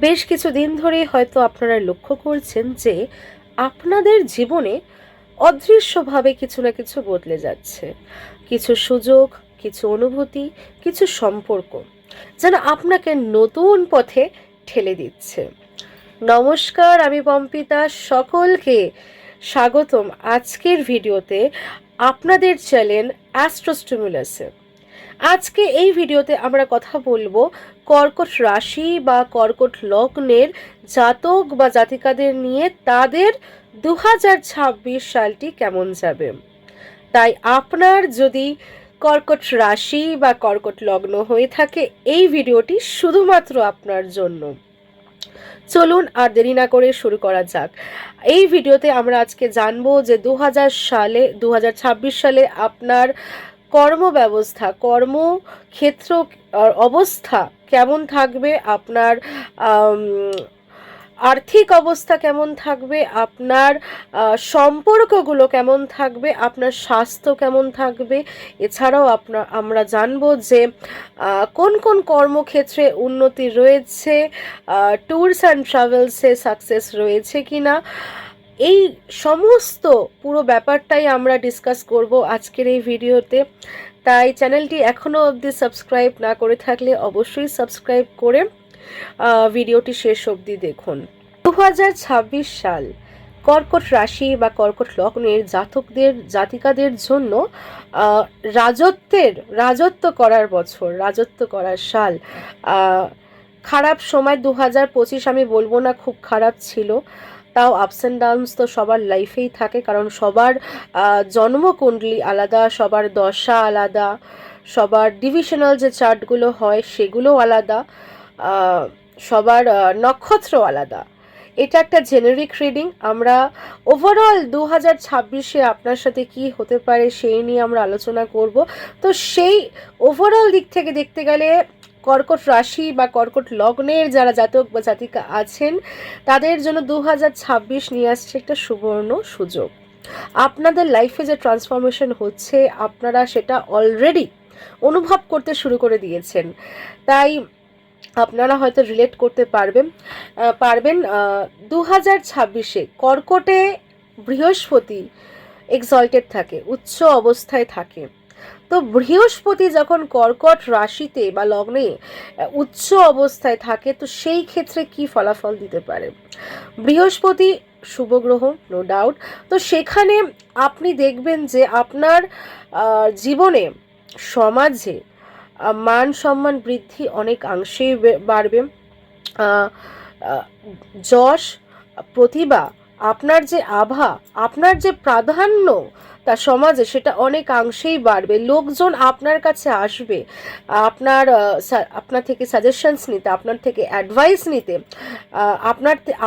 বেশ কিছুদিন ধরেই হয়তো আপনারা লক্ষ্য করছেন যে আপনাদের জীবনে অদৃশ্যভাবে কিছু না কিছু বদলে যাচ্ছে। কিছু সুযোগ, কিছু অনুভূতি, কিছু সম্পর্ক যেন আপনাকে নতুন পথে ঠেলে দিচ্ছে। নমস্কার, আমি পম্পিতা। সকলকে স্বাগতম আজকের ভিডিওতে আপনাদের চ্যানেল অ্যাস্ট্রোস্টিমুলাসে। আজকে এই ভিডিওতে আমরা কথা বলবো কর্কট রাশি বা কর্কট লগ্নের জাতক বা জাতিকাদের নিয়ে তাদের 2026 সালটি কেমন যাবে। তাই আপনার যদি কর্কট রাশি বা কর্কট লগ্ন হয়ে থাকে, এই ভিডিওটি শুধুমাত্র আপনার জন্য। চলুন আর দেরি না করে শুরু করা যাক। এই ভিডিওতে আমরা আজকে জানবো যে 2026 সালে আপনার কর্মব্যবস্থা, কর্মক্ষেত্র অবস্থা কেমন থাকবে, আপনার আর্থিক অবস্থা কেমন থাকবে, আপনার সম্পর্কগুলো কেমন থাকবে, আপনার স্বাস্থ্য কেমন থাকবে। এছাড়াও আমরা জানবো যে কোন কোন কর্মক্ষেত্রে উন্নতি রয়েছে, ট্যুরস অ্যান্ড ট্রাভেলসে সাকসেস রয়েছে কিনা। এই সমস্ত পুরো ব্যাপারটাই আমরা ডিসকাস করব আজকের এই ভিডিওতে। তাই চ্যানেলটি এখনও অবধি সাবস্ক্রাইব না করে থাকলে অবশ্যই সাবস্ক্রাইব করে ভিডিওটি শেষ অবধি দেখুন। 2026 সাল কর্কট রাশি বা কর্কট লগ্নের জাতকদের জাতিকাদের জন্য রাজত্ব করার বছর, রাজত্ব করার সাল। খারাপ সময় 2025 আমি বলবো না খুব খারাপ ছিল, তাও আপস অ্যান্ড ডাউনস তো সবার লাইফেই থাকে, কারণ সবার জন্মকুণ্ডলী আলাদা, সবার দশা আলাদা, সবার ডিভিশনাল যে চার্টগুলো হয় সেগুলো আলাদা, সবার নক্ষত্র আলাদা। এটা একটা জেনারিক রিডিং। আমরা ওভারঅল 2026-এ আপনার সাথে কি হতে পারে সেই নিয়ে আমরা আলোচনা করব। তো সেই ওভারঅল দিক থেকে দেখতে গেলে কর্কট রাশি বা কর্কট লগ্নের যারা জাতক বা জাতিকা আছেন তাদের জন্য 2026 নিয়ে আসছে একটা সুবর্ণ সুযোগ। আপনাদের লাইফে যে ট্রান্সফরমেশন হচ্ছে আপনারা সেটা অলরেডি অনুভব করতে শুরু করে দিয়েছেন। তাই আপনারা হয়তো রিলেট করতে পারবেন 2026-এ কর্কটে বৃহস্পতি এক্সল্টেড থাকে, উচ্চ অবস্থায় থাকে। তো বৃহস্পতি যখন কর্কট রাশিতে বা লগ্নে উচ্চ অবস্থায় থাকে, তো সেই ক্ষেত্রে কি ফলাফল দিতে পারে। বৃহস্পতি শুভ গ্রহ, নো ডাউট। তো সেখানে আপনি দেখবেন যে আপনার জীবনে, সমাজে মান সম্মান বৃদ্ধি অনেকাংশেই বাড়বে। যশ, প্রতিভা, আপনার যে আভা, আপনার যে প্রাধান্য তা সমাজে সেটা অনেকাংশেই বাড়বে। লোকজন আপনার কাছে আসবে আপনার থেকে সাজেশনস নিতে, আপনার থেকে অ্যাডভাইস নিতে।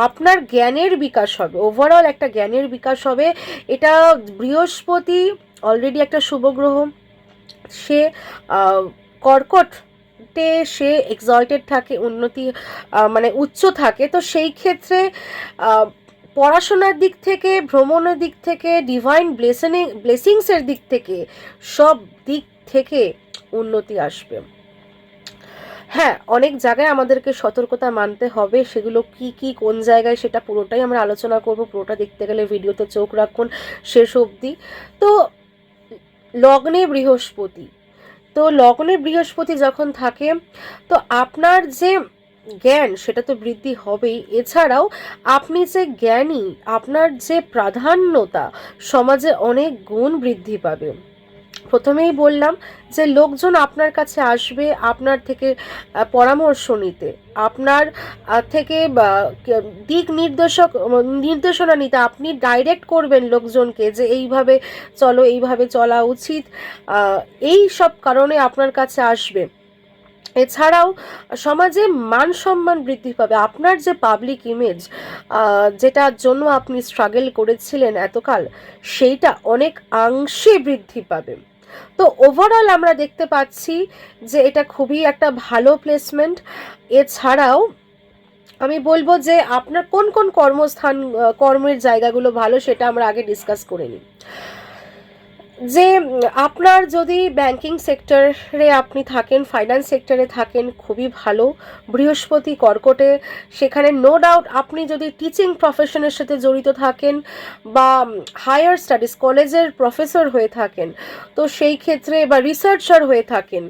আপনার জ্ঞানের বিকাশ হবে, ওভারঅল একটা জ্ঞানের বিকাশ হবে। এটা বৃহস্পতি অলরেডি একটা শুভ গ্রহ, সে কর্কটে সে এক্সল্টেড থাকে, উন্নতি মানে উচ্চ থাকে। তো সেই ক্ষেত্রে পড়াশোনার দিক থেকে, ভ্রমণের দিক থেকে, ডিভাইন ব্লেসিংসের দিক থেকে, সব দিক থেকে উন্নতি আসবে। হ্যাঁ, অনেক জায়গায় আমাদেরকে সতর্কতা মানতে হবে। সেগুলো কি কি, কোন জায়গায়, সেটা পুরোটাই আমরা আলোচনা করব। পুরোটা দেখতে গেলে ভিডিওতে চোখ রাখুন শেষ অবধি। তো লগ্নে বৃহস্পতি যখন থাকে, তো আপনার যে জ্ঞান সেটা তো বৃদ্ধি হবেই। এছাড়াও আপনি যে জ্ঞানী, আপনার যে প্রাধান্যতা, সমাজে অনেক গুণ বৃদ্ধি পাবে। প্রথমেই বললাম যে লোকজন আপনার কাছে আসবে আপনার থেকে পরামর্শ নিতে, আপনার থেকে দিক নির্দেশনা নিতে। আপনি ডাইরেক্ট করবেন লোকজনকে যে এইভাবে চলো, এইভাবে চলা উচিত, এই সব কারণে আপনার কাছে আসবে। এছাড়াও সমাজে মান সম্মান বৃদ্ধি পাবে। আপনার যে পাবলিক ইমেজ, যেটার জন্য আপনি স্ট্রাগল করেছিলেন এতকাল, সেইটা অনেকাংশে বৃদ্ধি পাবে। তো ওভারঅল আমরা দেখতে পাচ্ছি যে এটা খুবই একটা ভালো প্লেসমেন্ট। এছাড়াও আমি বলবো যে আপনার কোন কোন কর্মের জায়গাগুলো ভালো সেটা আমরা আগে ডিসকাস করে নিই। যে আপনার যদি ব্যাংকিং সেক্টরে আপনি থাকেন, ফাইন্যান্স সেক্টরে থাকেন, খুবই ভালো। বৃহস্পতি কর্কটে, সেখানে নো ডাউট আপনি যদি টিচিং প্রফেশনের সাথে জড়িত থাকেন বা হায়ার স্টাডিজ কলেজের প্রফেসর হয়ে থাকেন, তো সেই ক্ষেত্রে বা রিসার্চার হয়ে থাকেন,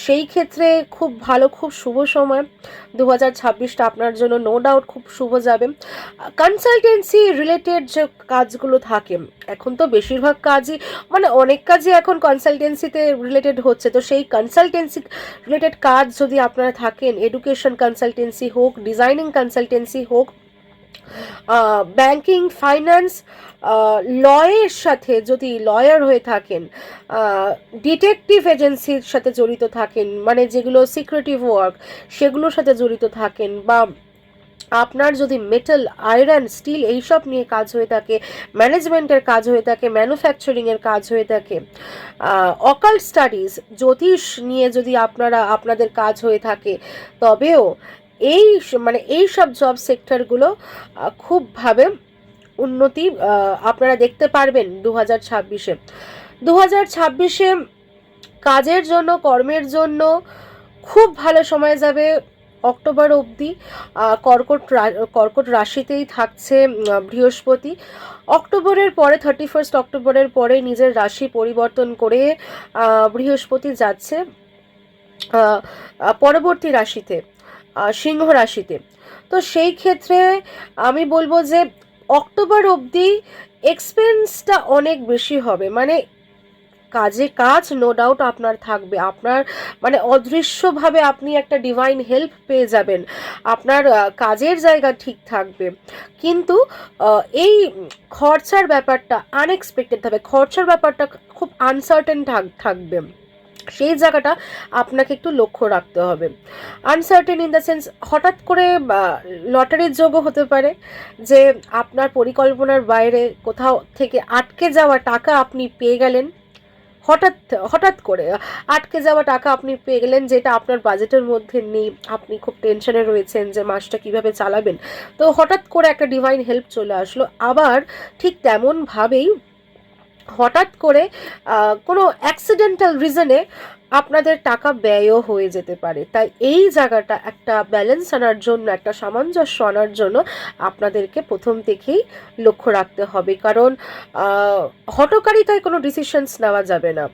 সেই ক্ষেত্রে খুব ভালো, খুব শুভ সময় 2026টা আপনার জন্য নো ডাউট খুব শুভ যাবে। কনসালটেন্সি রিলেটেড যে কাজগুলো থাকে, এখন তো বেশিরভাগ কাজই মানে অনেক কাজই এখন কনসালটেন্সিতে রিলেটেড হচ্ছে, তো সেই কনসালটেন্সি রিলেটেড কাজ যদি আপনারা থাকেন, এডুকেশন কনসালটেন্সি হোক, ডিজাইনিং কনসালটেন্সি হোক, ব্যাংকিং, ফাইন্যান্স, লয়ের সাথে যদি লয়ার হয়ে থাকেন, ডিটেকটিভ এজেন্সির সাথে জড়িত থাকেন, মানে যেগুলো সিক্রেটিভ ওয়ার্ক সেগুলোর সাথে জড়িত থাকেন, বা আপনার যদি মেটাল, আয়রন, স্টিল এইসব নিয়ে কাজ হয়ে থাকে, ম্যানেজমেন্টের কাজ হয়ে থাকে, ম্যানুফ্যাকচারিংয়ের কাজ হয়ে থাকে, অকাল্ট স্টাডিজ, জ্যোতিষ নিয়ে যদি আপনাদের কাজ হয়ে থাকে, তবেও মানে এই সব জব সেক্টরগুলো খুবভাবে উন্নতি আপনারা দেখতে পারবেন 2026-এ। 2026-এ কাজের জন্য, কর্মের জন্য খুব ভালো সময় যাবে অক্টোবর অবধি। কর্কট রাশিতেই থাকছে বৃহস্পতি। অক্টোবরের পরে 31 অক্টোবরের পরে নিজের রাশি পরিবর্তন করে বৃহস্পতি যাচ্ছে পরবর্তী রাশিতে, সিংহ রাশিতে। তো সেই ক্ষেত্রে আমি বলবো যে অক্টোবর অবধি এক্সপেন্সটা অনেক বেশি হবে, মানে কাজ নো ডাউট আপনার থাকবে, আপনার মানে অদৃশ্যভাবে আপনি একটা ডিভাইন হেল্প পেয়ে যাবেন, আপনার কাজের জায়গা ঠিক থাকবে, কিন্তু এই খরচার ব্যাপারটা আনএক্সপেক্টেড হবে, খরচার ব্যাপারটা খুব আনসার্টেন থাকবে, সেই জায়গাটা আপনাকে একটু লক্ষ্য রাখতে হবে। আনসার্টেন ইন দ্য সেন্স, হঠাৎ করে লটারির যোগও হতে পারে যে আপনার পরিকল্পনার বাইরে কোথাও থেকে আটকে যাওয়া টাকা আপনি পেয়ে গেলেন, হঠাৎ হঠাৎ করে আটকে যাওয়া টাকা আপনি পেয়ে গেলেন, যেটা আপনার বাজেটের মধ্যে নেই, আপনি খুব টেনশনে রয়েছেন যে মাসটা কিভাবে চালাবেন, তো হঠাৎ করে একটা ডিভাইন হেল্প চলে আসলো। আবার ঠিক তেমনভাবেই হঠাৎ করে কোনো অ্যাক্সিডেন্টাল রিজনে আপনাদের টাকা ব্যয়ও হয়ে যেতে পারে। তাই এই জায়গাটা একটা ব্যালেন্স আনার জন্য, একটা সামঞ্জস্য আনার জন্য আপনাদেরকে প্রথম থেকেই লক্ষ্য রাখতে হবে, কারণ হঠকারিতায় কোনো ডিসিশনস নেওয়া যাবে না।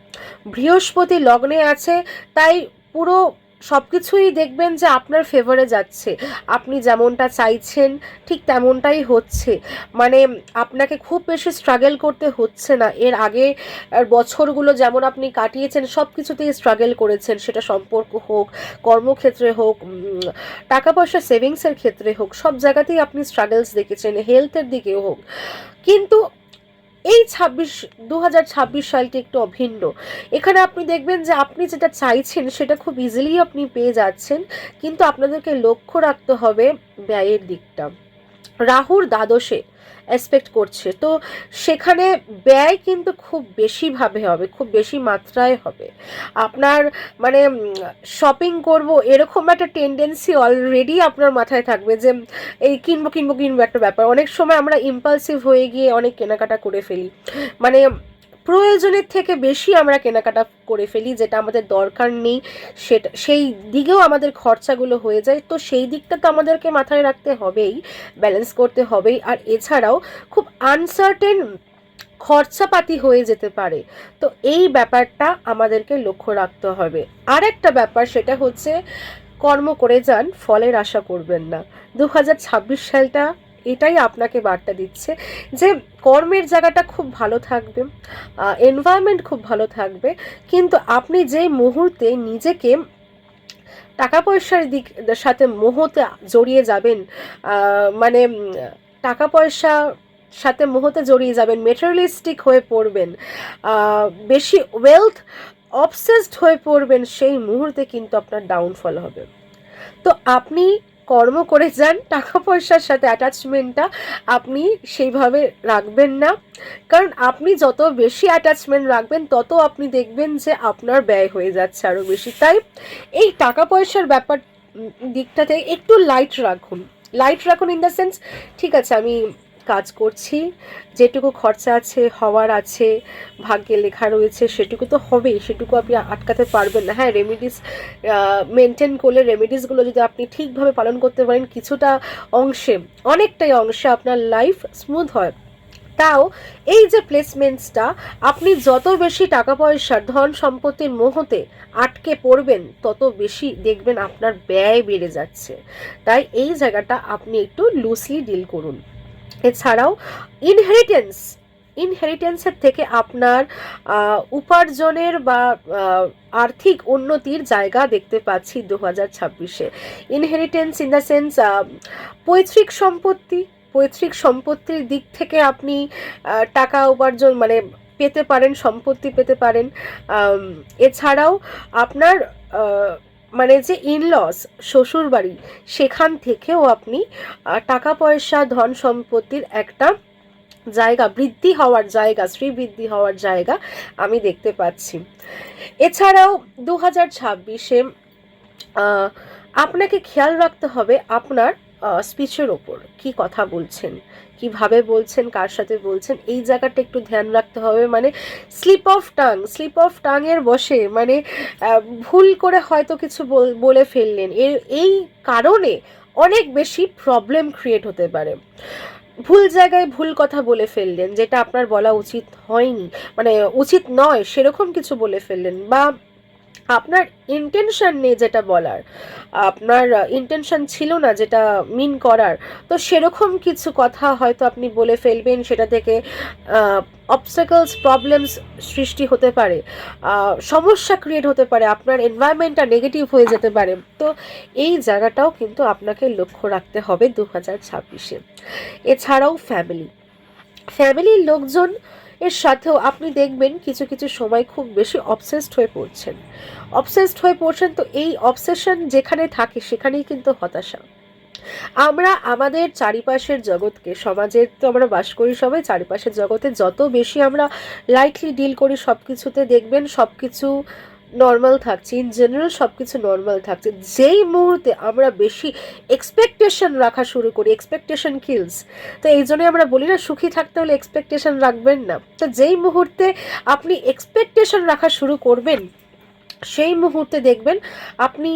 বৃহস্পতি লগ্নে আছে, তাই পুরো সব কিছুই দেখবেন যে আপনার ফেভারে যাচ্ছে, আপনি যেমনটা চাইছেন ঠিক তেমনটাই হচ্ছে, মানে আপনাকে খুব বেশি স্ট্রাগল করতে হচ্ছে না। এর আগে বছরগুলো যেমন আপনি কাটিয়েছেন সব কিছুতেই স্ট্রাগল করেছেন, সেটা সম্পর্ক হোক, কর্মক্ষেত্রে হোক, টাকা পয়সা সেভিংসের ক্ষেত্রে হোক, সব জায়গাতেই আপনি স্ট্রাগলস দেখেছেন, হেলথের দিকেও হোক, কিন্তু এই 2026 সালটি একটু অভিন্ন। এখানে আপনি দেখবেন যে আপনি যেটা চাইছেন সেটা খুব ইজিলি আপনি পেয়ে যাচ্ছেন, কিন্তু আপনাদেরকে লক্ষ্য রাখতে হবে ব্যয়ের দিকটা। রাহুর দ্বাদশে অ্যাসপেক্ট করছে, তো সেখানে ব্যয় কিন্তু খুব বেশিভাবে হবে, খুব বেশি মাত্রায় হবে। আপনার মানে শপিং করব এরকম একটা টেন্ডেন্সি অলরেডি আপনার মাথায় থাকবে যে এই কিনবো কিনবো কিনবো একটা ব্যাপার। অনেক সময় আমরা ইম্পালসিভ হয়ে গিয়ে অনেক কেনাকাটা করে ফেলি, মানে প্রয়োজনের থেকে বেশি আমরা কেনাকাটা করে ফেলি, যেটা আমাদের দরকার নেই, সেই দিকেও আমাদের খরচাগুলো হয়ে যায়। তো সেই দিকটা তো আমাদেরকে মাথায় রাখতে হবেই, ব্যালেন্স করতে হবেই। আর এছাড়াও খুব আনসার্টেন খরচাপাতি হয়ে যেতে পারে, তো এই ব্যাপারটা আমাদেরকে লক্ষ্য রাখতে হবে। আর একটা ব্যাপার, সেটা হচ্ছে কর্ম করে যান, ফলের আশা করবেন না। 2026 সালটা এটাই আপনাকে বার্তা দিচ্ছে যে কর্মের জায়গাটা খুব ভালো থাকবে, এনভায়রনমেন্ট খুব ভালো থাকবে, কিন্তু আপনি যে মুহূর্তে নিজেকে টাকা পয়সার দিক সাথে মোহতে জড়িয়ে যাবেন, মানে টাকা পয়সা সাথে মোহতে জড়িয়ে যাবেন, মেটেরিয়ালিস্টিক হয়ে পড়বেন, বেশি ওয়েলথ অবসেসড হয়ে পড়বেন, সেই মুহূর্তে কিন্তু আপনার ডাউনফল হবে। তো আপনি কর্ম করে যান, টাকা পয়সার সাথে অ্যাটাচমেন্টটা আপনি সেইভাবে রাখবেন না, কারণ আপনি যত বেশি অ্যাটাচমেন্ট রাখবেন তত আপনি দেখবেন যে আপনার ব্যয় হয়ে যাচ্ছে আরও বেশি। তাই এই টাকা পয়সার ব্যাপার দিকটাতে একটু লাইট রাখুন ইন দ্য সেন্স, ঠিক আছে আমি কাজ করছি, যেটুকু খরচা আছে হওয়ার আছে, ভাগ্যে লেখা রয়েছে সেটুকু তো হবেই, সেটুকু আপনি আটকাতে পারবেন না। হ্যাঁ, রেমেডিস মেনটেন করলে, রেমেডিসগুলো যদি আপনি ঠিকভাবে পালন করতে পারেন, কিছুটা অংশে, অনেকটাই অংশে আপনার লাইফ স্মুথ হয়। তাও এই যে প্লেসমেন্টসটা, আপনি যত বেশি টাকা পয়সার ধন সম্পত্তির মোহতে আটকে পড়বেন, তত বেশি দেখবেন আপনার ব্যয় বেড়ে যাচ্ছে। তাই এই জায়গাটা আপনি একটু লুজলি ডিল করুন। এছাড়াও ইনহেরিটেন্সের থেকে আপনার উপার্জনের বা আর্থিক উন্নতির জায়গা দেখতে পাচ্ছি 2026-এ। ইনহেরিটেন্স ইন দ্য সেন্স পৈতৃক সম্পত্তির দিক থেকে আপনি টাকা উপার্জন মানে পেতে পারেন, সম্পত্তি পেতে পারেন। এছাড়াও আপনার মানে যে ইনলস, শ্বশুর বাড়ি, সেখান থেকেও আপনি টাকা পয়সা, ধন সম্পত্তির একটা জায়গা বৃদ্ধি হওয়ার জায়গা, শ্রীবৃদ্ধি হওয়ার জায়গা আমি দেখতে পাচ্ছি। এছাড়াও 2026-এ আপনাকে খেয়াল রাখতে হবে আপনার স্পিচের ওপর, কি কথা বলছেন, কিভাবে বলছেন, কার সাথে বলছেন, এই জায়গাটা একটু ধ্যান রাখতে হবে। মানে স্লিপ অফ টাংয়ের বশে মানে ভুল করে হয়তো কিছু বলে ফেললেন, এই কারণে অনেক বেশি প্রবলেম ক্রিয়েট হতে পারে। ভুল জায়গায় ভুল কথা বলে ফেললেন, যেটা আপনার বলা উচিত হয়নি, মানে উচিত নয় সেরকম কিছু বলে ফেললেন, বা আপনার ইন্টেনশন নেই যেটা বলার, আপনার ইন্টেনশন ছিল না যেটা মিন করার, তো সেরকম কিছু কথা হয়তো আপনি বলে ফেলবেন, সেটা থেকে অবস্টাকলস, প্রবলেমস সৃষ্টি হতে পারে, সমস্যা ক্রিয়েট হতে পারে, আপনার এনভায়রনমেন্টটা নেগেটিভ হয়ে যেতে পারে। তো এই জায়গাটাও কিন্তু আপনাকে লক্ষ্য রাখতে হবে 2026-এ। এছাড়াও ফ্যামিলির লোকজন এর সাথেও আপনি দেখবেন কিছু কিছু সময় খুব বেশি অবসেসড হয়ে পড়ছেন। তো এই অবসেশন যেখানে থাকে সেখানেই কিন্তু হতাশা। আমরা আমাদের চারিপাশের জগৎকে, সমাজের তো আমরা বাস করি সবাই, চারিপাশের জগতে যত বেশি আমরা লাইটলি ডিল করি, সব কিছুতে দেখবেন সব কিছু নর্মাল থাকছে, ইন জেনারেল সব কিছু নর্মাল থাকছে। যেই মুহূর্তে আমরা বেশি এক্সপেকটেশন রাখা শুরু করি, এক্সপেকটেশন কিলস, তো এই জন্যই আমরা বলি না, সুখী থাকতে হলে এক্সপেকটেশন রাখবেন না। তো যেই মুহূর্তে আপনি এক্সপেকটেশন রাখা শুরু করবেন, সেই মুহূর্তে দেখবেন আপনি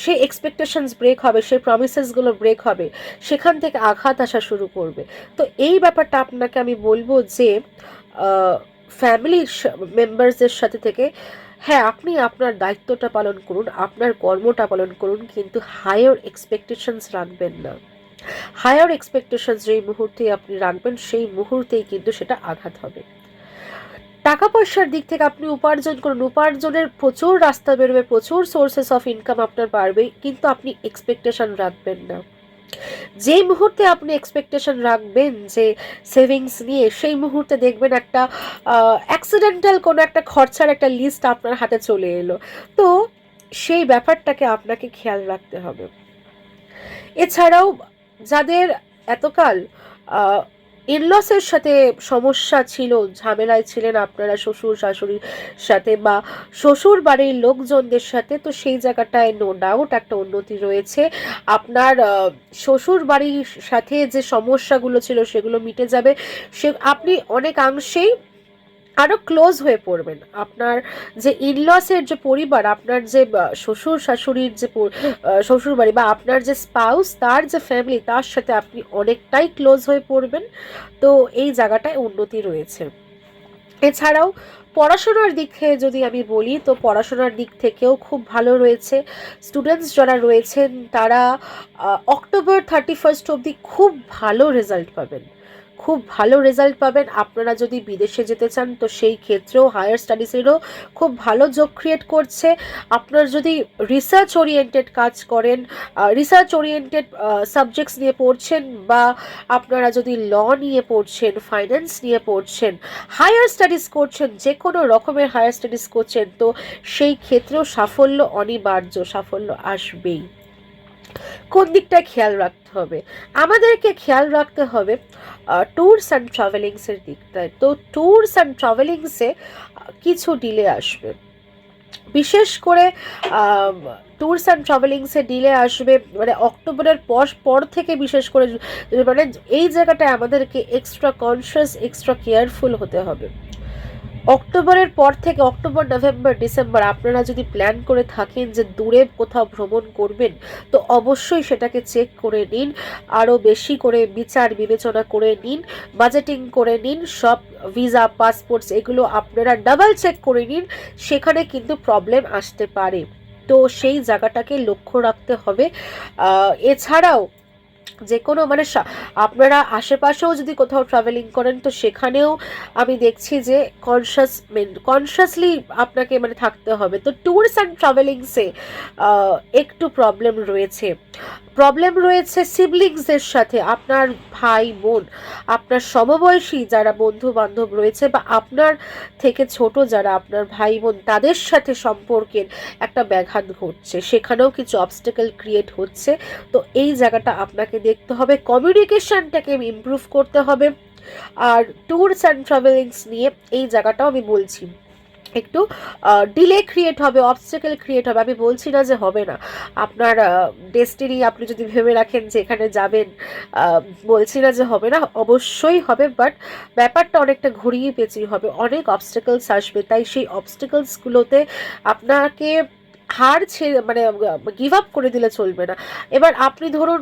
সেই এক্সপেকটেশনস ব্রেক হবে, সেই প্রমিসেসগুলো ব্রেক হবে, সেখান থেকে আঘাত আসা শুরু করবে। তো এই ব্যাপারটা আপনাকে আমি বলবো যে ফ্যামিলি মেম্বার্সদের সাথে থেকে, হ্যাঁ, আপনি আপনার দায়িত্বটা পালন করুন, আপনার কর্মটা পালন করুন, কিন্তু হায়ার এক্সপেকটেশনস রাখবেন না। হায়ার এক্সপেকটেশনস যেই মুহূর্তে আপনি রাখবেন, সেই মুহূর্তেই কিন্তু সেটা আঘাত হবে। টাকা পয়সার দিক থেকে আপনি উপার্জন করুন, উপার্জনের প্রচুর রাস্তা বেরোবে, প্রচুর সোর্সেস অফ ইনকাম আপনার বাড়বে, কিন্তু আপনি এক্সপেকটেশন রাখবেন না। যেই মুহূর্তে আপনি এক্সপেকটেশন রাখবেন যে সেভিংস নিয়ে, সেই মুহূর্তে দেখবেন একটা অ্যাক্সিডেন্টাল কোনো একটা খরচার একটা লিস্ট আপনার হাতে চলে এলো। তো সেই ব্যাপারটাকে আপনাকে খেয়াল রাখতে হবে। এছাড়াও যাদের এতকাল ইনলসের সাথে সমস্যা ছিল, ঝামেলায় ছিলেন আপনারা শ্বশুর শাশুড়ির সাথে বা শ্বশুর বাড়ির লোকজনদের সাথে, তো সেই জায়গাটায় নো ডাউট একটা উন্নতি রয়েছে। আপনার শ্বশুর বাড়ির সাথে যে সমস্যাগুলো ছিল সেগুলো মিটে যাবে, আপনি অনেকাংশেই আরও ক্লোজ হয়ে পড়বেন। আপনার যে ইনলসের যে পরিবার, আপনার যে শ্বশুর শাশুড়ির যে শ্বশুর বাড়ি, বা আপনার যে স্পাউস, তার যে ফ্যামিলি, তার সাথে আপনি অনেকটাই ক্লোজ হয়ে পড়বেন। তো এই জায়গাটায় উন্নতি রয়েছে। এছাড়াও পড়াশোনার দিকে যদি আমি বলি, তো পড়াশোনার দিক থেকেও খুব ভালো রয়েছে। স্টুডেন্টস যারা রয়েছেন তারা অক্টোবর 31 অবধি খুব ভালো রেজাল্ট পাবেন। আপনারা যদি বিদেশে যেতে চান, তো সেই ক্ষেত্রেও হায়ার স্টাডিজেরও খুব ভালো যোগ ক্রিয়েট করছে। আপনার যদি রিসার্চ ওরিয়েন্টেড কাজ করেন, রিসার্চ ওরিয়েন্টেড সাবজেক্টস নিয়ে পড়ছেন, বা আপনারা যদি ল নিয়ে পড়ছেন, ফাইন্যান্স নিয়ে পড়ছেন, হায়ার স্টাডিজ করছেন, যে কোনো রকমের হায়ার স্টাডিজ করছেন, তো সেই ক্ষেত্রেও সাফল্য অনিবার্য, সাফল্য আসবেই। কোন দিকটায় খেয়াল রাখতে হবে? আমাদেরকে খেয়াল রাখতে হবে ট্যুরস অ্যান্ড ট্রাভেলিংসের দিকটায়। তো ট্যুরস অ্যান্ড ট্রাভেলিংসে কিছু ডিলে আসবে। বিশেষ করে ট্যুরস অ্যান্ড ট্রাভেলিংসে ডিলে আসবে, মানে অক্টোবরের পর থেকে বিশেষ করে, মানে এই জায়গাটায় আমাদেরকে এক্সট্রা কনসিয়াস, এক্সট্রা কেয়ারফুল হতে হবে। অক্টোবরের পর থেকে অক্টোবর, নভেম্বর, ডিসেম্বর আপনারা যদি প্ল্যান করে থাকেন যে দূরে কোথাও ভ্রমণ করবেন, তো অবশ্যই সেটাকে চেক করে নিন, আরও বেশি করে বিচার বিবেচনা করে নিন, বাজেটিং করে নিন, সব ভিসা পাসপোর্টস এগুলো আপনারা ডাবল চেক করে নিন, সেখানে কিন্তু প্রবলেম আসতে পারে। তো সেই জায়গাটাকে লক্ষ্য রাখতে হবে। এছাড়াও যে কোনো মানে আপনারা আশেপাশেও যদি কোথাও ট্রাভেলিং করেন, তো সেখানেও আমি দেখছি যে কনসাসলি আপনাকে মানে থাকতে হবে। তো ট্যুরস অ্যান্ড ট্রাভেলিংসে একটু প্রবলেম রয়েছে সিবলিংসের সাথে, আপনার ভাই বোন, আপনার সমবয়সী যারা বন্ধু বান্ধব রয়েছে, বা আপনার থেকে ছোট যারা আপনার ভাই বোন, তাদের সাথে সম্পর্কের একটা ব্যাঘাত ঘটছে, সেখানেও কিছু অবস্টেকেল ক্রিয়েট হচ্ছে। তো এই জায়গাটা আপনাকে দেখতে হবে, কমিউনিকেশনটাকে ইমপ্রুভ করতে হবে। আর ট্যুরস অ্যান্ড ট্রাভেলিংস নিয়ে এই জায়গাটাও আমি বলছি একটু ডিলে ক্রিয়েট হবে, অবস্টেকেল ক্রিয়েট হবে। আমি বলছি না যে হবে না, আপনার ডেস্টিনি আপনি যদি ভেবে রাখেন যে এখানে যাবেন, বলছি না যে হবে না, অবশ্যই হবে, বাট ব্যাপারটা অনেকটা ঘুরিয়ে পেঁচিয়ে হবে, অনেক অবস্টেকলস আসবে। তাই সেই অবস্টেকলসগুলোতে আপনাকে হার ছেড়ে মানে গিভ আপ করে দিলে চলবে না। এবার আপনি ধরুন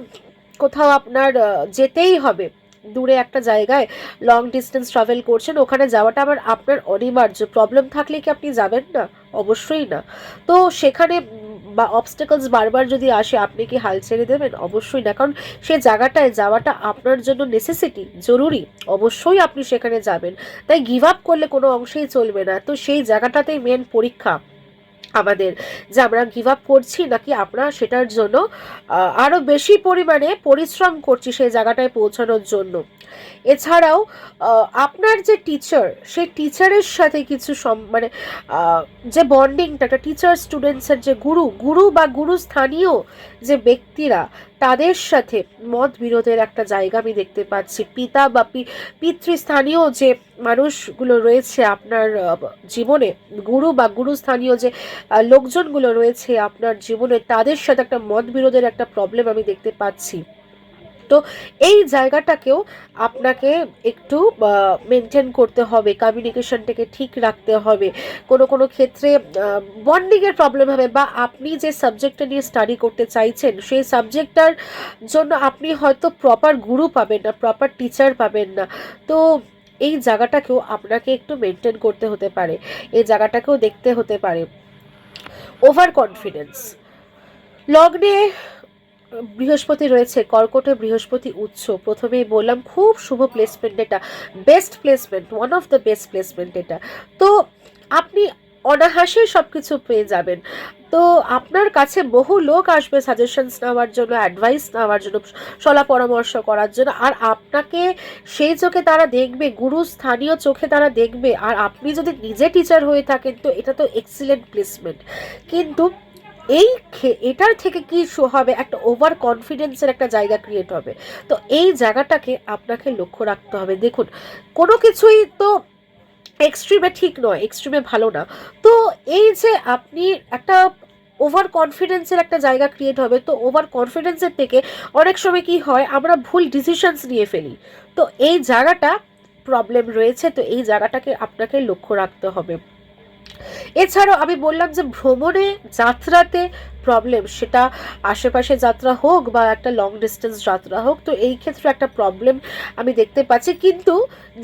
কোথাও আপনার যেতেই হবে, দূরে একটা জায়গায় লং ডিস্টেন্স ট্রাভেল করছেন, ওখানে যাওয়াটা আবার আপনার অনিবার্য, প্রবলেম থাকলে কি আপনি যাবেন না? অবশ্যই না। তো সেখানে বা অবস্টেকলস বারবার যদি আসে, আপনি কি হাল ছেড়ে দেবেন? অবশ্যই না, কারণ সে জায়গাটায় যাওয়াটা আপনার জন্য নেসেসিটি, জরুরি, অবশ্যই আপনি সেখানে যাবেন। তাই গিভ আপ করলে কোনো অংশেই চলবে না। তো সেই জায়গাটাতেই মেন পরীক্ষা আমাদের, যে আমরা গিভ আপ করছি নাকি আমরা সেটার জন্য আরও বেশি পরিমাণে পরিশ্রম করছি সেই জায়গাটায় পৌঁছানোর জন্য। এছাড়াও আপনার যে টিচার, সেই টিচারের সাথে কিছু মানে যে বন্ডিংটা, একটা টিচার স্টুডেন্টসের যে গুরু বা গুরুস্থানীয় যে ব্যক্তিরা, তাদের সাথে মত বিরোধের একটা জায়গা আমি দেখতে পাচ্ছি। পিতা বা পিতৃস্থানীয় যে মানুষগুলো রয়েছে আপনার জীবনে, গুরু বা গুরুস্থানীয় যে লোকজনগুলো রয়েছে আপনার জীবনে, তাদের সাথে একটা মত বিরোধের একটা প্রবলেম আমি দেখতে পাচ্ছি। তো এই জায়গাটাকেও আপনাকে একটু মেনটেন করতে হবে, কমিউনিকেশনটাকে ঠিক রাখতে হবে। কোনো ক্ষেত্রে বন্ডিংয়ের প্রবলেম হবে, বা আপনি যে সাবজেক্টটা নিয়ে স্টাডি করতে চাইছেন, সেই সাবজেক্টটার জন্য আপনি হয়তো প্রপার গুরু পাবেন না, প্রপার টিচার পাবেন না। তো এই জায়গাটাকেও আপনাকে একটু মেনটেন করতে হতে পারে, এই জায়গাটাকেও দেখতে হতে পারে। ওভার কনফিডেন্স, লগ্নে বৃহস্পতি রয়েছে, কর্কটে বৃহস্পতি উচ্চ, প্রথমেই বললাম খুব শুভ প্লেসমেন্ট, এটা best placement, one of the best placement এটা। তো আপনি অনায়াসেই সব কিছু পেয়ে যাবেন। তো আপনার কাছে বহু লোক আসবে সাজেশনস নেওয়ার জন্য, অ্যাডভাইস নেওয়ার জন্য, সলা পরামর্শ করার জন্য, আর আপনাকে সেই চোখে তারা দেখবে, গুরু স্থানীয় চোখে তারা দেখবে। আর আপনি যদি নিজে টিচার হয়ে থাকেন, তো এটা তো এক্সিলেন্ট প্লেসমেন্ট। কিন্তু এটার থেকে কি হবে, একটা ওভার কনফিডেন্সের একটা জায়গা ক্রিয়েট হবে। তো এই জায়গাটাকে আপনাকে লক্ষ্য রাখতে হবে। দেখুন, কোনো কিছুই তো এক্সট্রিমে ঠিক নয়, এক্সট্রিমে ভালো না। তো এই যে আপনি একটা ওভার কনফিডেন্সের একটা জায়গা ক্রিয়েট হবে, তো ওভার কনফিডেন্সের থেকে অনেক সময় কি হয়, আমরা ভুল ডিসিশনস নিয়ে ফেলি। তো এই জায়গাটা প্রবলেম রয়েছে, তো এই জায়গাটাকে আপনাকে লক্ষ্য রাখতে হবে। এছাড়াও আমি বললাম যে ভ্রমণে, যাত্রাতে প্রবলেম, সেটা আশেপাশে যাত্রা হোক বা একটা লং ডিস্টেন্স যাত্রা হোক, তো এই ক্ষেত্রে একটা প্রবলেম আমি দেখতে পাচ্ছি। কিন্তু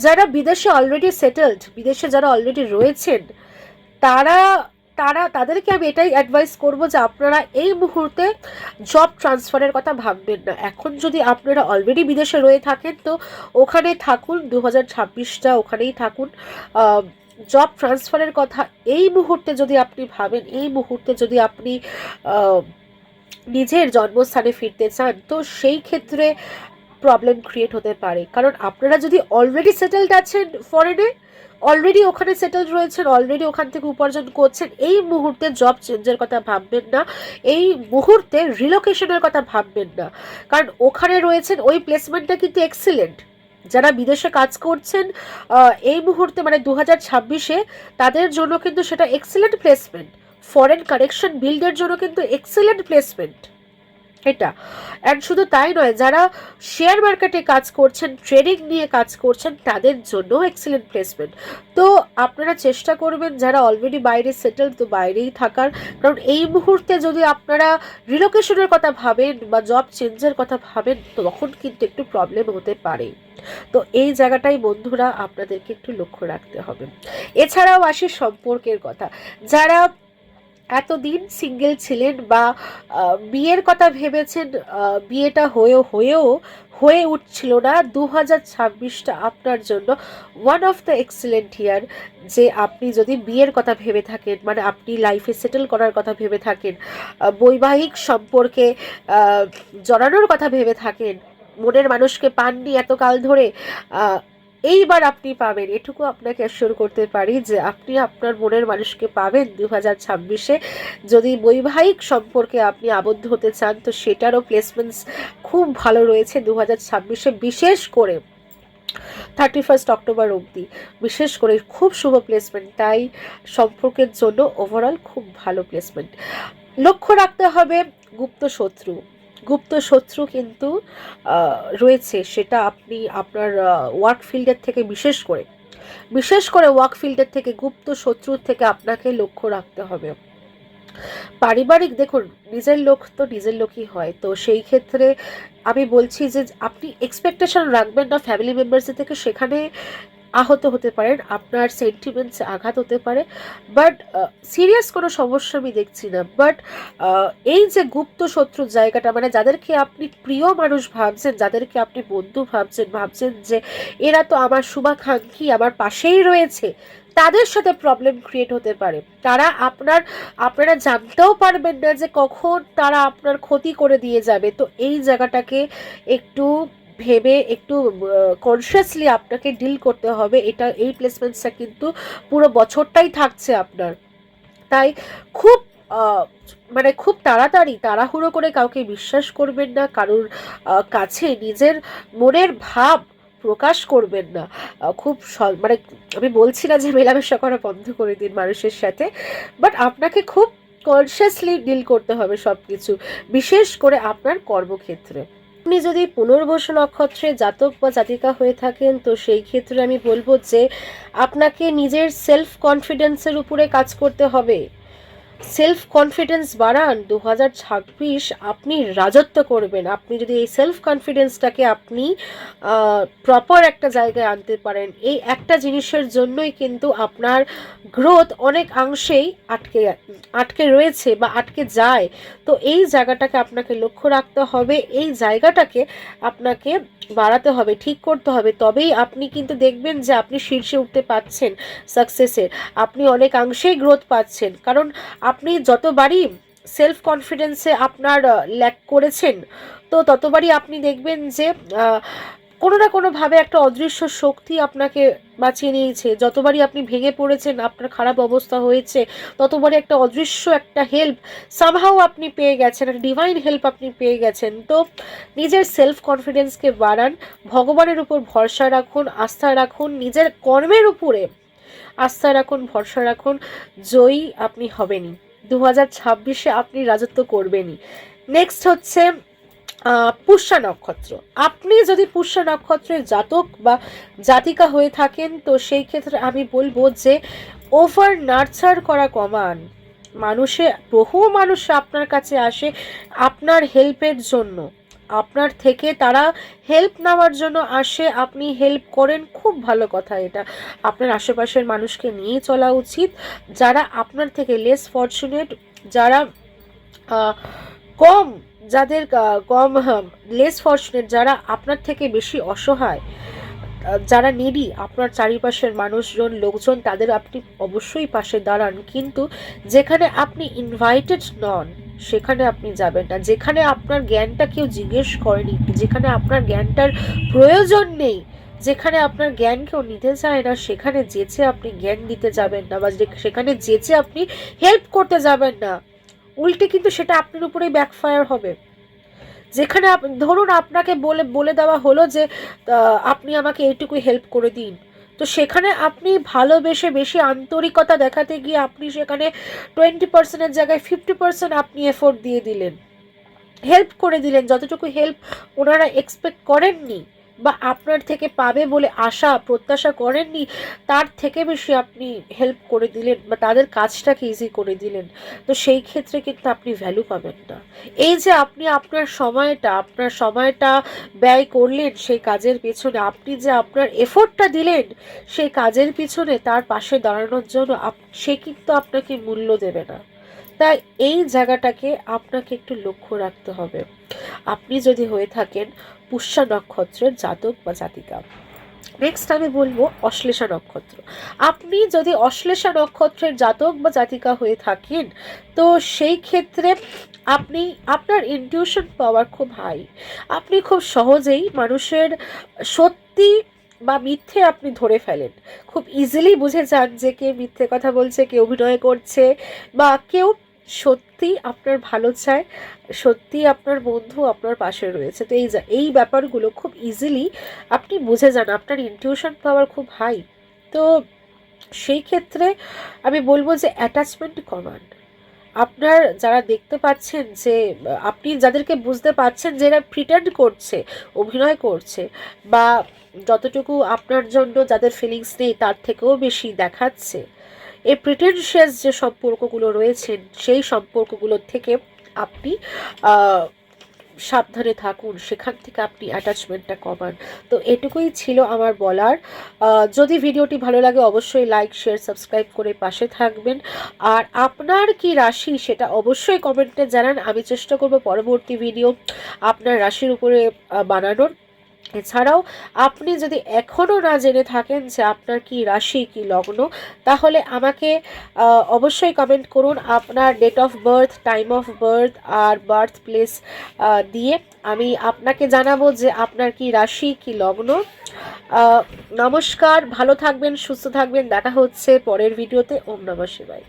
যারা বিদেশে অলরেডি সেটেলড, বিদেশে যারা অলরেডি রয়েছেন, তারা তাদেরকে আমি এটাই অ্যাডভাইস করব যে আপনারা এই মুহূর্তে জব ট্রান্সফারের কথা ভাববেন না। এখন যদি আপনারা অলরেডি বিদেশে রয়ে থাকেন, তো ওখানে থাকুন, 2026টা ওখানেই থাকুন। জব ট্রান্সফারের কথা এই মুহূর্তে যদি আপনি ভাবেন, এই মুহূর্তে যদি আপনি নিজের জন্মস্থানে ফিরতে চান, তো সেই ক্ষেত্রে প্রবলেম ক্রিয়েট হতে পারে। কারণ আপনারা যদি অলরেডি সেটেলড আছেন ফরেনে, অলরেডি ওখানে সেটেলড রয়েছেন, অলরেডি ওখান থেকে উপার্জন করছেন, এই মুহূর্তে জব চেঞ্জের কথা ভাববেন না, এই মুহূর্তে রিলোকেশনের কথা ভাববেন না। কারণ ওখানে রয়েছেন, ওই প্লেসমেন্টটা কিন্তু এক্সিলেন্ট। যারা বিদেশে কাজ করছেন এই মুহূর্তে মানে 2026-এ, তাদের জন্য কিন্তু সেটা এক্সিলেন্ট প্লেসমেন্ট। ফরেন কানেকশন বিল্ডের জন্য কিন্তু এক্সেলেন্ট প্লেসমেন্ট এটা। অ্যান্ড শুধু তাই নয়, যারা শেয়ার মার্কেটে কাজ করছেন, ট্রেডিং নিয়ে কাজ করছেন, তাদের জন্য এক্সেলেন্ট প্লেসমেন্ট। তো আপনারা চেষ্টা করবেন যারা অলরেডি বাইরে সেটেল, তো বাইরেই থাকার, কারণ এই মুহূর্তে যদি আপনারা রিলোকেশনের কথা ভাবেন বা জব চেঞ্জের কথা ভাবেন, তখন কিন্তু একটু প্রবলেম হতে পারে। তো এই জায়গাটাই বন্ধুরা আপনাদেরকে একটু লক্ষ্য রাখতে হবে। এছাড়াও আসি সম্পর্কের কথা। যারা এতদিন সিঙ্গেল ছিলেন বা বিয়ের কথা ভেবেছেন, বিয়েটা হয়ে উঠছিল না, 2026টা আপনার জন্য ওয়ান অফ দ্য এক্সেলেন্ট ইয়ার। যে আপনি যদি বিয়ের কথা ভেবে থাকেন, মানে আপনি লাইফে সেটেল করার কথা ভেবে থাকেন, বৈবাহিক সম্পর্কে জড়ানোর কথা ভেবে থাকেন, মনের মানুষকে পাননি এতকাল ধরে, এইবার আপনি পাবেন, এটুকু আপনাকে অ্যাসিওর করতে পারি যে আপনি আপনার মনের মানুষকে পাবেন 2026-এ। যদি বৈবাহিক সম্পর্কে আপনি আবদ্ধ হতে চান, তো সেটারও প্লেসমেন্টস খুব ভালো রয়েছে 2026-এ, বিশেষ করে 31 অক্টোবর অবধি বিশেষ করে খুব শুভ প্লেসমেন্ট। তাই সম্পর্কের জন্য ওভারঅল খুব ভালো প্লেসমেন্ট। লক্ষ্য রাখতে হবে গুপ্ত শত্রু কিন্তু রয়েছে, সেটা আপনি আপনার ওয়ার্ক ফিল্ডের থেকে বিশেষ করে ওয়ার্ক ফিল্ডের থেকে গুপ্ত শত্রুর থেকে আপনাকে লক্ষ্য রাখতে হবে। পারিবারিক, দেখুন নিজের লোক তো নিজের লোকই হয়, তো সেই ক্ষেত্রে আমি বলছি যে আপনি এক্সপেকটেশন রাখবেন না ফ্যামিলি মেম্বার্সের থেকে, সেখানে আহত হতে পারেন, আপনার সেন্টিমেন্টস আঘাত হতে পারে, বাট সিরিয়াস কোনো সমস্যা আমি দেখছি না। বাট এই যে গুপ্ত শত্রুর জায়গাটা, মানে যাদেরকে আপনি প্রিয় মানুষ ভাবছেন, যাদেরকে আপনি বন্ধু ভাবছেন যে এরা তো আমার শুভাকাঙ্ক্ষী, আমার পাশেই রয়েছে, তাদের সাথে প্রবলেম ক্রিয়েট হতে পারে। আপনারা জানতেও পারবেন না যে কখন তারা আপনার ক্ষতি করে দিয়ে যাবে। তো এই জায়গাটাকে একটু ভেবে, একটু কনসিয়াসলি আপনাকে ডিল করতে হবে। এই প্লেসমেন্টসটা কিন্তু পুরো বছরটাই থাকছে আপনার। তাই খুব খুব তাড়াহুড়ো করে কাউকে বিশ্বাস করবেন না, কারোর কাছে নিজের মনের ভাব প্রকাশ করবেন না। খুব আমি বলছি না যে মেলামেশা করা বন্ধ করে দিন মানুষের সাথে, বাট আপনাকে খুব কনসিয়াসলি ডিল করতে হবে সব কিছু, বিশেষ করে আপনার কর্মক্ষেত্রে। আপনি যদি পুনর্বসু নক্ষত্রে জাতক বা জাতিকা হয়ে থাকেন, তো সেই ক্ষেত্রে আমি বলবো যে আপনাকে নিজের সেলফ কনফিডেন্সের উপরে কাজ করতে হবে। সেলফ কনফিডেন্স বাড়ান, 2026 আপনি রাজত্ব করবেন। আপনি যদি এই সেলফ কনফিডেন্সটাকে আপনি প্রপার একটা জায়গায় আনতে পারেন, এই একটা জিনিসের জন্যই কিন্তু আপনার গ্রোথ অনেকাংশেই আটকে রয়েছে বা আটকে যায়। তো এই জায়গাটাকে আপনাকে লক্ষ্য রাখতে হবে, এই জায়গাটাকে আপনাকে বাড়াতে হবে, ঠিক করতে হবে, তবেই আপনি কিন্তু দেখবেন যে আপনি শীর্ষে উঠতে পারছেন সাকসেসের, আপনি অনেকাংশেই গ্রোথ পাচ্ছেন। কারণ আপনি যতবারই সেলফ কনফিডেন্সে আপনার ল্যাক করেছেন, তো ততবারই আপনি দেখবেন যে কোনো না কোনোভাবে একটা অদৃশ্য শক্তি আপনাকে বাঁচিয়ে নিয়েছে। যতবারই আপনি ভেঙে পড়েছেন, আপনার খারাপ অবস্থা হয়েছে, ততবারই একটা অদৃশ্য একটা হেল্প সামহাও আপনি পেয়ে গেছেন, একটা ডিভাইন হেল্প আপনি পেয়ে গেছেন। তো নিজের সেলফ কনফিডেন্সকে বাড়ান, ভগবানের উপর ভরসা রাখুন, আস্থা রাখুন, নিজের কর্মের উপরে আস্থা রাখুন, ভরসা রাখুন, জয়ী আপনি হবেনই। 2026-এ আপনি রাজত্ব করবেনই। নেক্সট হচ্ছে পুষ্যা নক্ষত্র। আপনি যদি পুষ্যা নক্ষত্রের জাতক বা জাতিকা হয়ে থাকেন, তো সেই ক্ষেত্রে আমি বলবো যে ওভার নার্চার করা কমান। বহু মানুষ আপনার কাছে আসে আপনার হেল্পের জন্য, আপনার থেকে তারা হেল্প নেওয়ার জন্য আসে, আপনি হেল্প করেন, খুব ভালো কথা। এটা আপনার আশেপাশের মানুষকে নিয়ে চলা উচিত। যারা আপনার থেকে লেস ফরচুনেট, যারা কম যাদের কম লেস ফরচুনেট, যারা আপনার থেকে বেশি অসহায়, যারা নিডি, আপনার চারিপাশের লোকজন, তাদের আপনি অবশ্যই পাশে দাঁড়ান। কিন্তু যেখানে আপনি ইনভাইটেড নন, সেখানে আপনি যাবেন না। যেখানে আপনার জ্ঞানটা কেউ জিজ্ঞেস করেনি, যেখানে আপনার জ্ঞানটার প্রয়োজন নেই, যেখানে আপনার জ্ঞান কেউ নিতে চায় না, সেখানে যেচে আপনি জ্ঞান দিতে যাবেন না, বা সেখানে যেচে আপনি হেল্প করতে যাবেন না। উল্টে কিন্তু সেটা আপনার উপরেই ব্যাকফায়ার হবে। যেখানে ধরুন আপনাকে বলে দেওয়া হলো যে আপনি আমাকে এইটুকু হেল্প করে দিন, তো সেখানে আপনি ভালোবেসে বেশি আন্তরিকতা দেখাতে গিয়ে আপনি সেখানে 20%-এর জায়গায় 50% আপনি এফোর্ট দিয়ে দিলেন, হেল্প করে দিলেন, যতটুকু হেল্প ওনারা এক্সপেক্ট করেননি বা আপনার থেকে পাবে বলে আশা প্রত্যাশা করেননি, তার থেকে বেশি আপনি হেল্প করে দিলেন বা তাদের কাজটাকে ইজি করে দিলেন। তো সেই ক্ষেত্রে কিন্তু আপনি ভ্যালু পাবেন না। এই যে আপনি আপনার সময়টা ব্যয় করলেন সেই কাজের পেছনে, আপনি যে আপনার এফোর্টটা দিলেন সেই কাজের পিছনে, তার পাশে দাঁড়ানোর জন্য সে কিন্তু আপনাকে মূল্য দেবে না। তাই এই জায়গাটাকে আপনাকে একটু লক্ষ্য রাখতে হবে। আপনি যদি হয়ে থাকেন পুষ্যা নক্ষত্রের জাতক বা জাতিকা। নেক্সট আমি বলবো অশ্লেষা নক্ষত্র। আপনি যদি অশ্লেষা নক্ষত্রের জাতক বা জাতিকা হয়ে থাকেন, তো সেই ক্ষেত্রে আপনার ইনটিউশন পাওয়ার খুব হাই। আপনি খুব সহজেই মানুষের সত্যি বা মিথ্যে আপনি ধরে ফেলেন, খুব ইজিলি বুঝে যান যে কে মিথ্যে কথা বলছে, কে অভিনয় করছে, বা কেউ সত্যি আপনার ভালো চায়, সত্যি আপনার বন্ধু আপনার পাশে রয়েছে। তো এই ব্যাপারগুলো খুব ইজিলি আপনি বুঝে যান, আপনার ইনটিউশন পাওয়ার খুব হাই। তো সেই ক্ষেত্রে আমি বলবো যে অ্যাটাচমেন্ট কমান। আপনার যারা দেখতে পাচ্ছেন যে আপনি যাদেরকে বুঝতে পারছেন যে এরা প্রিটেন্ড করছে, অভিনয় করছে, বা যতটুকু আপনার জন্য যাদের ফিলিংস নেই তার থেকেও বেশি দেখাচ্ছে, এই প্রিটেনশিয়াস যে সম্পর্কগুলো রয়েছেন সেই সম্পর্কগুলোর থেকে আপনি সাবধানে থাকুন, সেখান থেকে আপনি অ্যাটাচমেন্টটা কমান। তো এটুকুই ছিল আমার বলার। যদি ভিডিওটি ভালো লাগে অবশ্যই লাইক শেয়ার সাবস্ক্রাইব করে পাশে থাকবেন। আর আপনার কি রাশি সেটা অবশ্যই কমেন্টে জানান। আমি চেষ্টা করব পরবর্তী ভিডিও আপনার রাশির উপরে বানানোর। এছাড়াও আপনি যদি এখনও না জেনে থাকেন যে আপনার কি রাশি কি লগ্ন, তাহলে আমাকে অবশ্যই কমেন্ট করুন আপনার date of birth, time of birth আর বার্থ প্লেস দিয়ে আমি আপনাকে জানাবো যে আপনার কি রাশি কি লগ্ন। নমস্কার, ভালো থাকবেন, সুস্থ থাকবেন, দেখা হচ্ছে পরের ভিডিওতে। ওম নমঃ শিবায়।